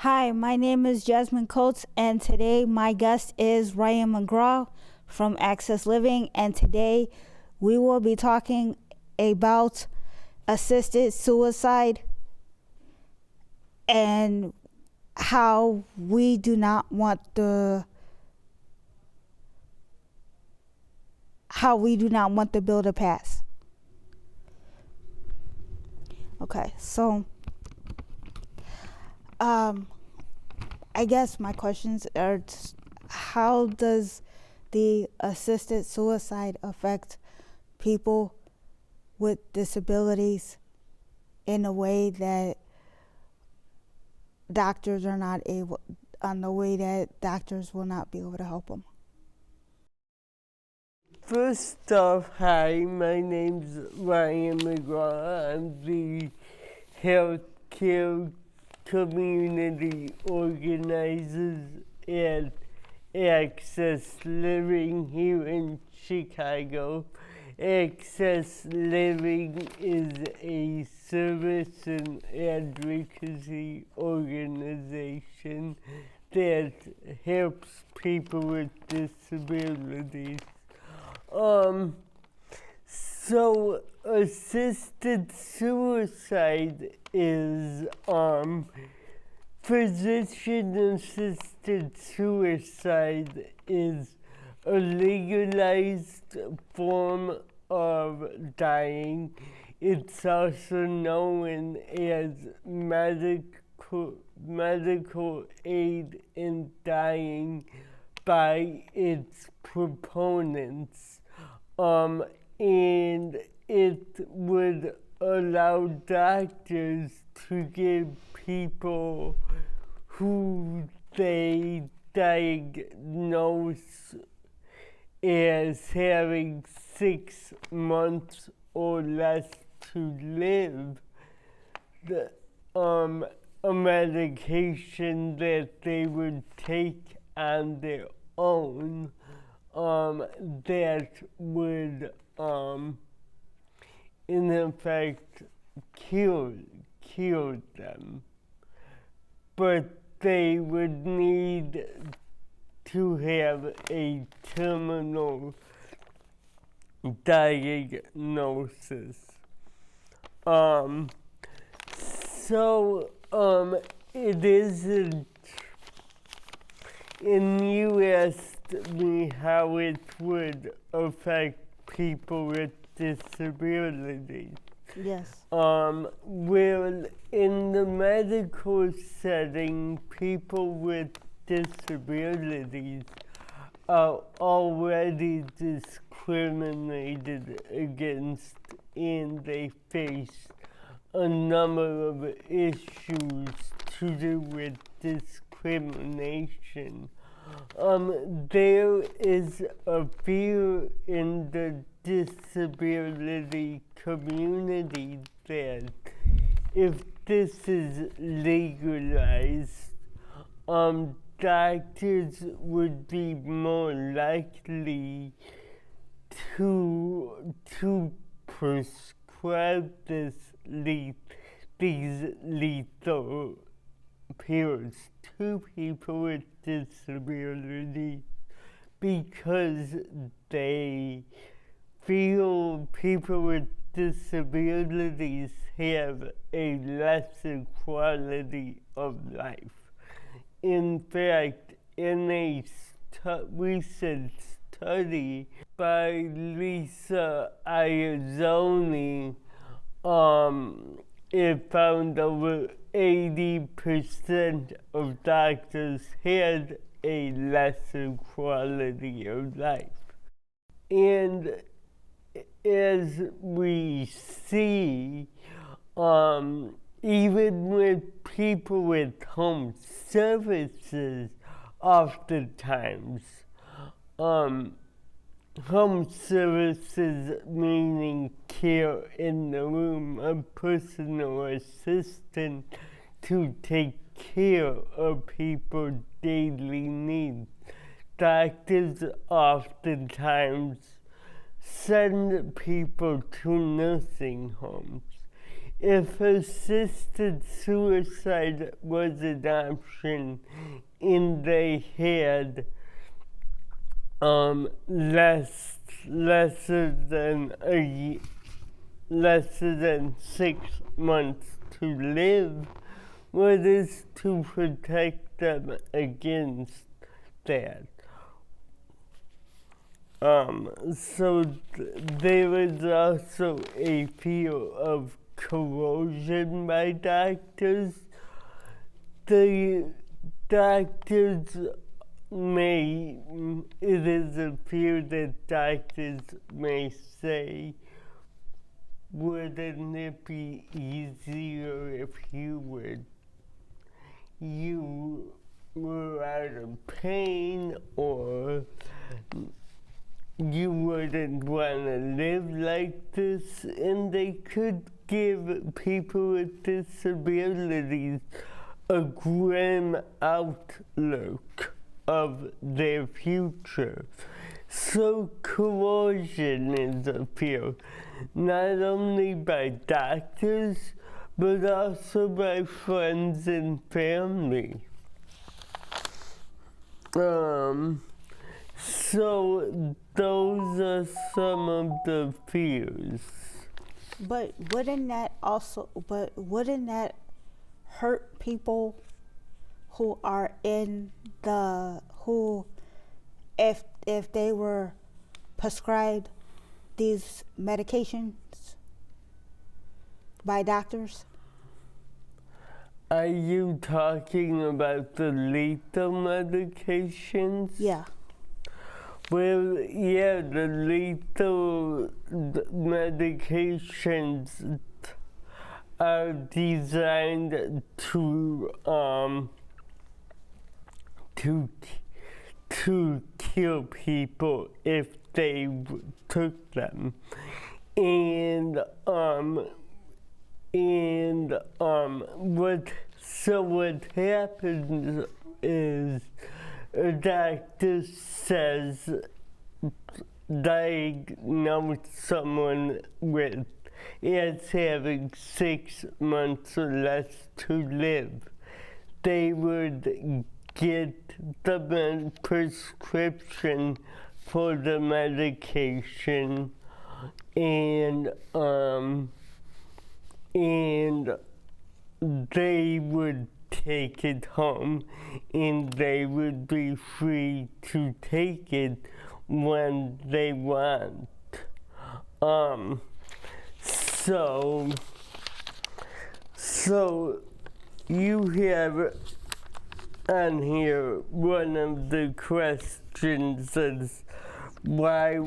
Hi, my name is Jazmine Coates, and today my guest is Ryan McGraw from Access Living, and today we will be talking about assisted suicide and how we do not want the bill to pass. Okay, so I guess my questions are, how does the assisted suicide affect people with disabilities in a way that doctors will not be able to help them? First off, hi, my name's Ryan McGraw. I'm the healthcare community organizers at Access Living here in Chicago. Access Living is a service and advocacy organization that helps people with disabilities. So assisted suicide is physician-assisted suicide is a legalized form of dying. It's also known as medical aid in dying by its proponents. And it would allow doctors to give people who they diagnose as having 6 months or less to live a medication that they would take on their own that would in effect kill them, but they would need to have a terminal diagnosis. It isn't, and you asked me how it would affect people with disabilities. Yes. Well, in the medical setting, people with disabilities are already discriminated against, and they face a number of issues to do with discrimination. There is a fear in the disability community that if this is legalized, doctors would be more likely to prescribe these lethal pills to people with disabilities because they feel people with disabilities have a lesser quality of life. In fact, in a recent study by Lisa Iazzoni, it found over 80% of doctors had a lesser quality of life. And as we see, even with people with home services, oftentimes, home services meaning care in the room, a personal assistant to take care of people's daily needs. Doctors oftentimes send people to nursing homes. If assisted suicide was an option and they had lesser than 6 months to live, what is to protect them against that? So there is also a fear of coercion by doctors. The doctors it is a fear that doctors may say, wouldn't it be easier if you were out of pain, or you wouldn't want to live like this? And they could give people with disabilities a grim outlook of their future. So coercion is a fear, not only by doctors, but also by friends and family. So those are some of the fears. But wouldn't that hurt people who are if they were prescribed these medications by doctors? Are you talking about the lethal medications? Yeah. Well, yeah, the lethal medications are designed to kill people if they took them, and what happens is a doctor says, diagnose someone as having 6 months or less to live. They would get the prescription for the medication, and they would take it home, and they would be free to take it when they want. So you have on here one of the questions is, why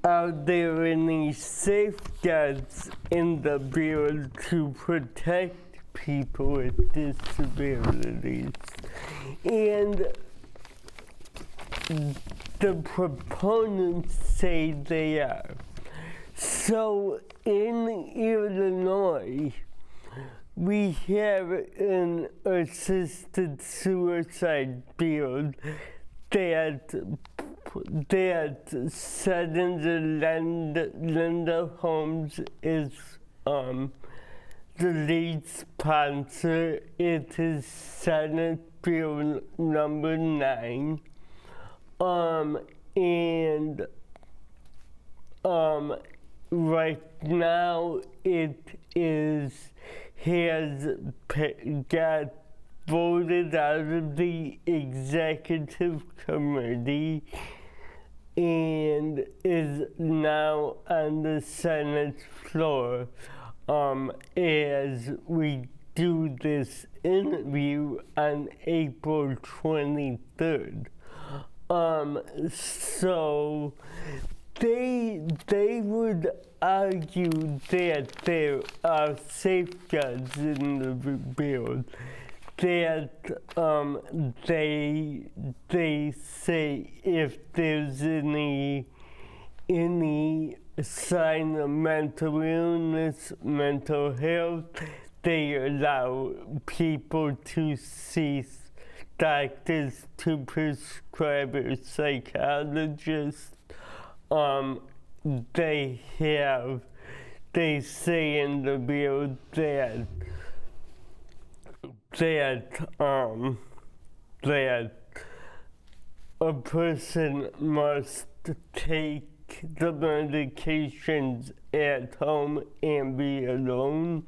are there any safeguards in the bill to protect people with disabilities? And the proponents say they are. So in Illinois, we have an assisted suicide bill that Senator Linda Holmes is the lead sponsor. It is Senate Bill number 9. right now it has got voted out of the executive committee and is now on the Senate floor as we do this interview on April 23rd. So they would argue that there are safeguards in the bill, that they say if there's any sign of mental illness, mental health, they allow people to see doctors, to prescribe a psychologist. They say in the bill that a person must take the medications at home and be alone.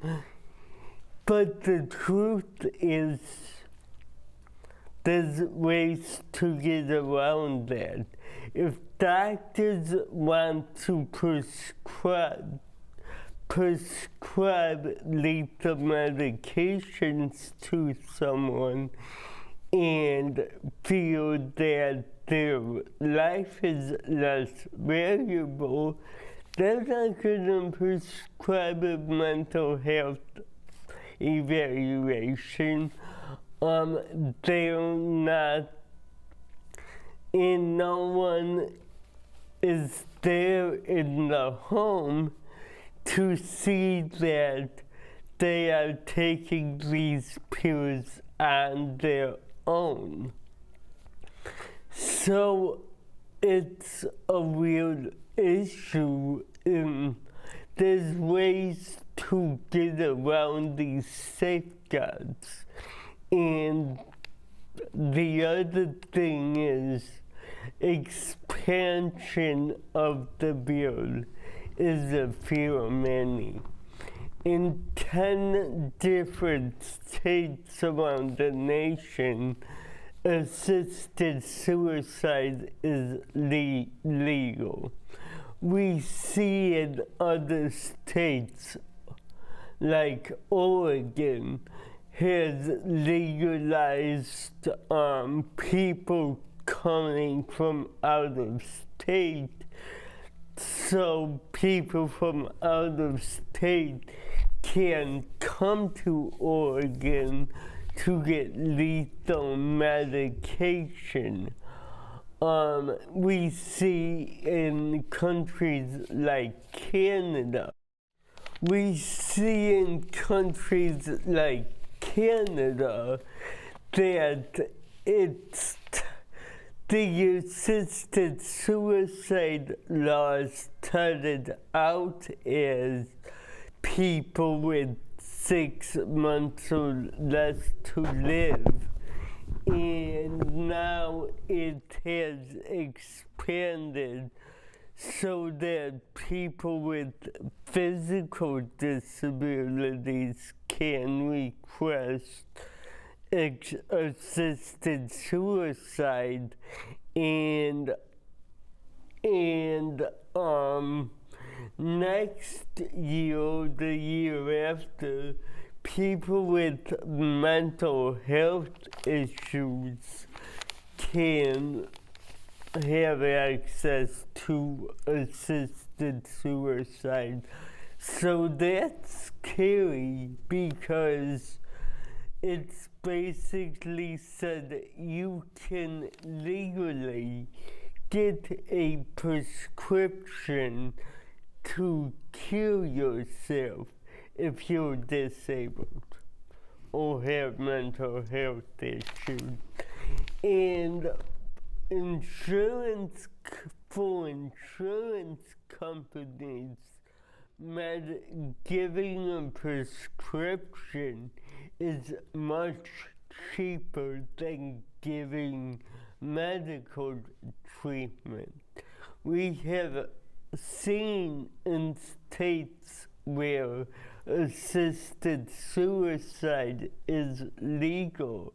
But the truth is, there's ways to get around that. If doctors want to prescribe lethal medications to someone and feel that their life is less valuable, they're not going to prescribe a mental health evaluation. They're not, and no one is there in the home to see that they are taking these pills on their own. So it's a real issue, and there's ways to get around these safeguards. And the other thing is expansion of the bill is a fear of many. In 10 different states around the nation, assisted suicide is legal. We see in other states, like Oregon, has legalized people coming from out of state, so people from out of state can come to Oregon to get lethal medication. We see in countries like Canada, that it's the assisted suicide laws started out as people with 6 months or less to live, and now it has expanded so that people with physical disabilities can request assisted suicide, and next year, the year after, people with mental health issues can have access to assisted suicide. So that's scary because it's basically said that you can legally get a prescription to kill yourself if you're disabled or have mental health issues. And insurance companies, giving a prescription is much cheaper than giving medical treatment. We have seen in states where assisted suicide is legal.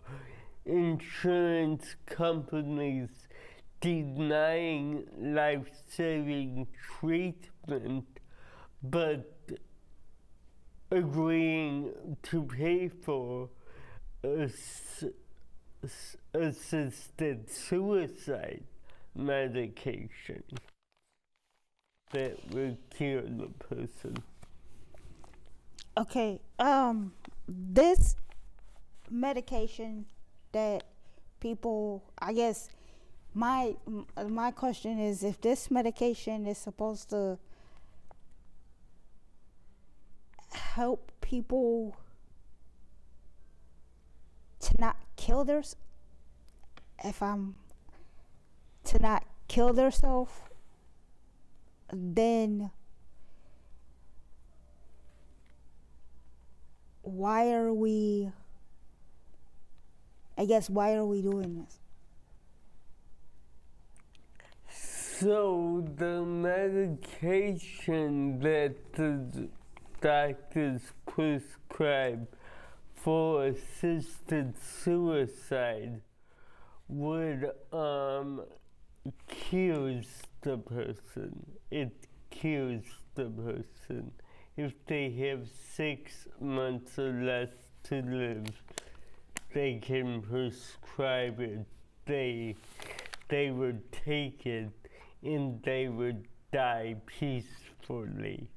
Insurance companies denying life-saving treatment, but agreeing to pay for assisted suicide medication that would cure the person. Okay, this medication that people, I guess, my question is, if this medication is supposed to help people to not kill themselves, then why are we doing this? So the medication that the doctors prescribe for assisted suicide would cures the person. It cures the person. If they have 6 months or less to live, they can prescribe it. They would take it and they would die peacefully,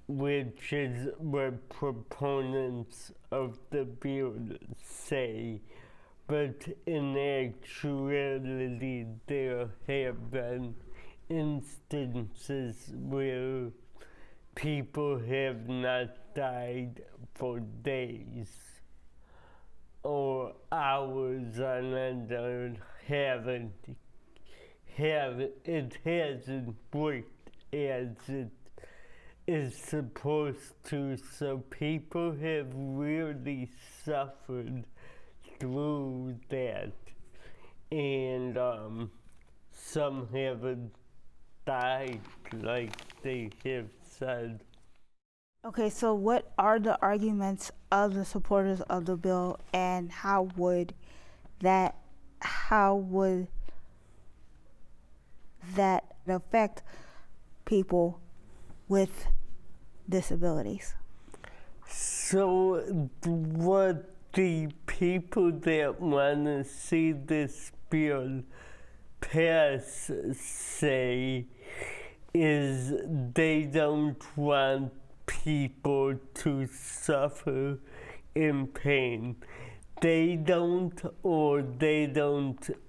which is what proponents of the bill say. But in actuality, there have been instances where people have not died for days or hours on end, or it hasn't worked as it is supposed to. So people have really suffered through that, and some haven't died, like they have said. Okay, so what are the arguments of the supporters of the bill, and how would that affect people with disabilities? So what the people that want to see this bill pass say is they don't want people to suffer in pain. They don't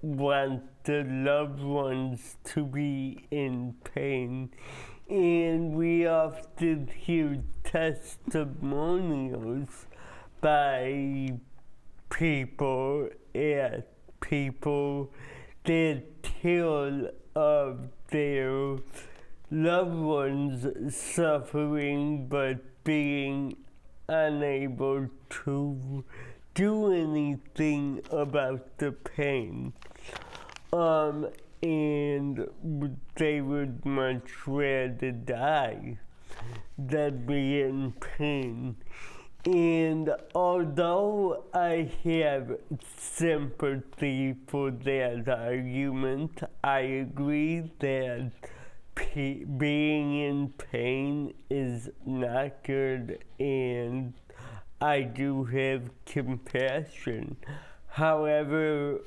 want the loved ones to be in pain. And we often hear testimonials by people that tell of their loved ones suffering but being unable to do anything about the pain. And they would much rather die than be in pain. And although I have sympathy for that argument, I agree that being in pain is not good, and I do have compassion. However,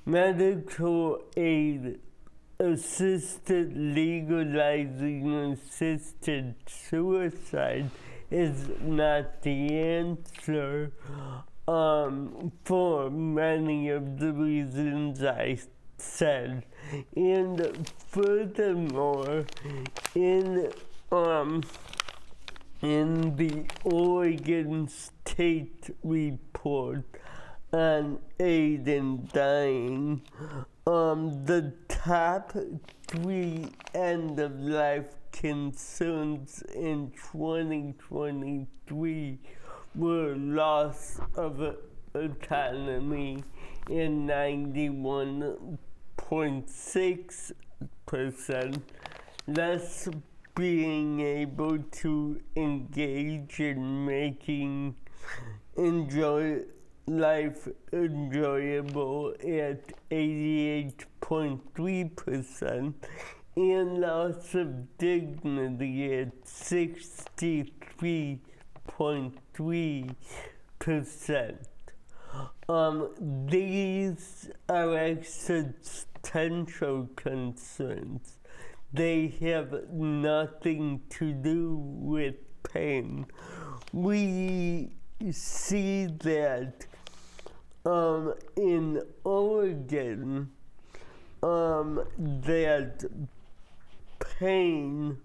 medical aid legalizing assisted suicide is not the answer for many of the reasons I said. And furthermore, in the Oregon State report on aid and dying, the top 3 end-of-life concerns in 2023 were loss of autonomy in 91.6%, 20%, less being able to engage in making life enjoyable at 88.3%, and loss of dignity at 63.3%. These are existential concerns. They have nothing to do with pain. We see that in Oregon, that pain,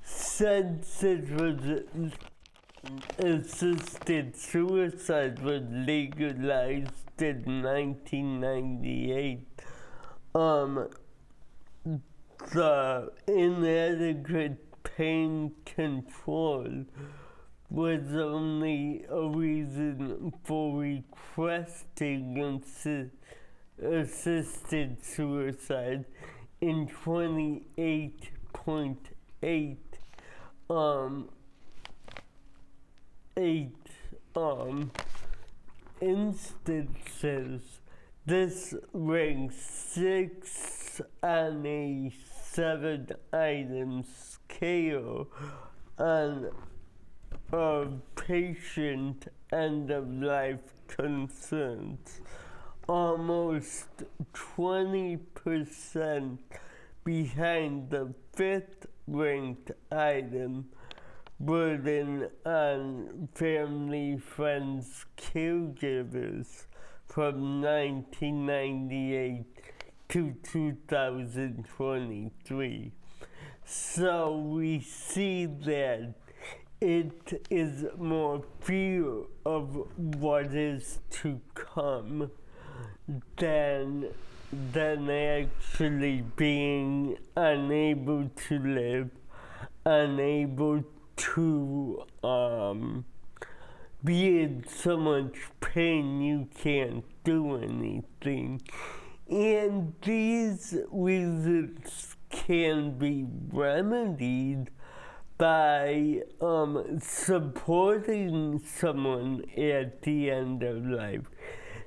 since it was assisted suicide was legalized in 1998, the inadequate pain control was only a reason for requesting assisted suicide in 28.8 instances. This ranks 6 on a 7-item scale on of patient end-of-life concerns. Almost 20% behind the 5th ranked item, burden on family, friends, caregivers from 1998 to 2023. So we see that it is more fear of what is to come than actually being unable to live, unable to be in so much pain you can't do anything. And these reasons can be remedied by supporting someone at the end of life,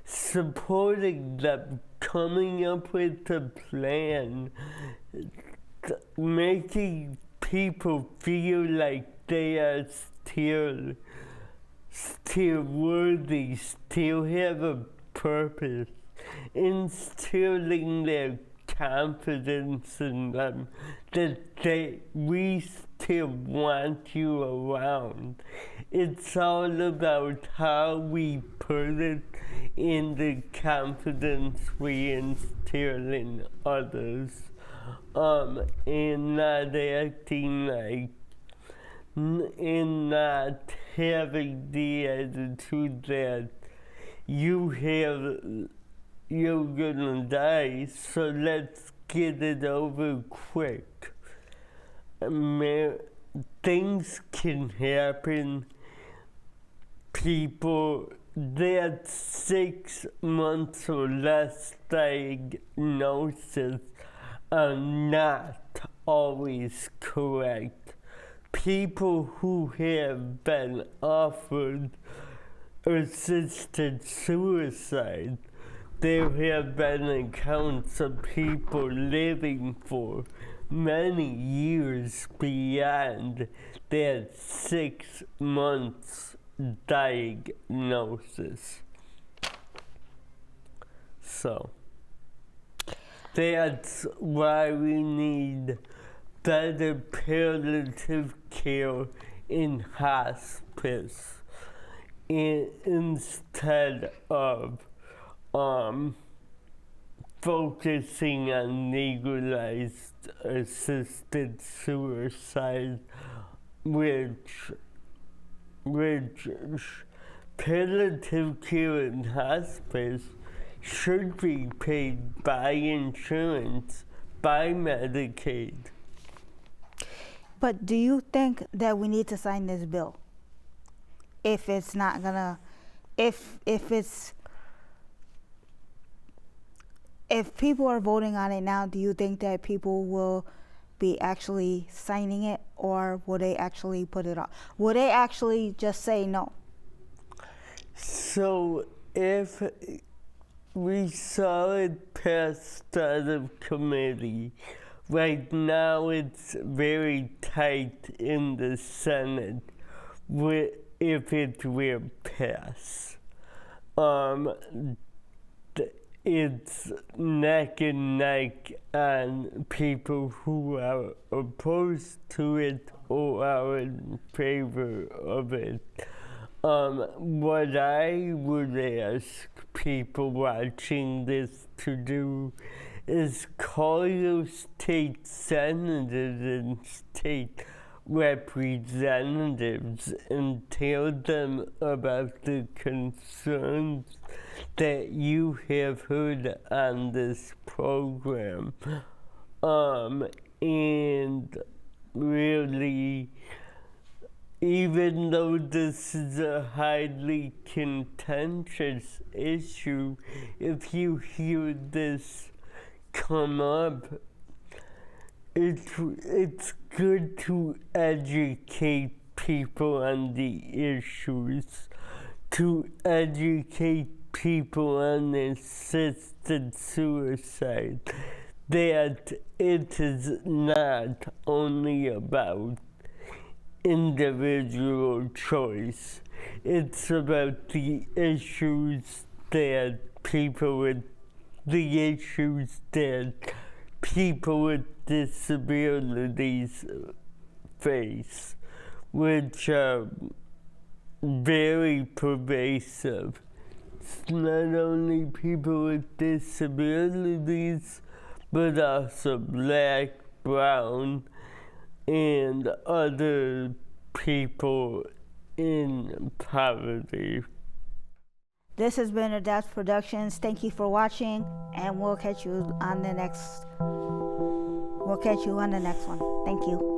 supporting them, coming up with a plan, making people feel like they are still worthy, still have a purpose, instilling their confidence in them that we still want you around. It's all about how we put it in the confidence we instill in others, and not acting like, and not having the attitude that you're gonna die, so let's get it over quick. Things can happen. People that 6 months or less diagnosis are not always correct. People who have been offered assisted suicide, there have been accounts of people living for many years beyond that 6 months diagnosis. So that's why we need better palliative care in hospice instead of focusing on legalized assisted suicide, which palliative care in hospice should be paid by insurance, by Medicaid. But do you think that we need to sign this bill? If it's not gonna, if it's, if people are voting on it now, do you think that people will be actually signing it, or will they actually put it on? Will they actually just say no? So if we saw it passed out of committee, right now it's very tight in the Senate if it will pass. It's neck and neck on people who are opposed to it or are in favor of it. What I would ask people watching this to do is call your state senators and state representatives and tell them about the concerns that you have heard on this program. And really, even though this is a highly contentious issue, if you hear this come up, it's good to educate people on the issues, to educate people on assisted suicide, that it is not only about individual choice. It's about the issues that people with disabilities face, which are very pervasive. It's not only people with disabilities, but also Black, brown, and other people in poverty. This has been Adapt Productions. Thank you for watching, and we'll catch you on the next one. Thank you.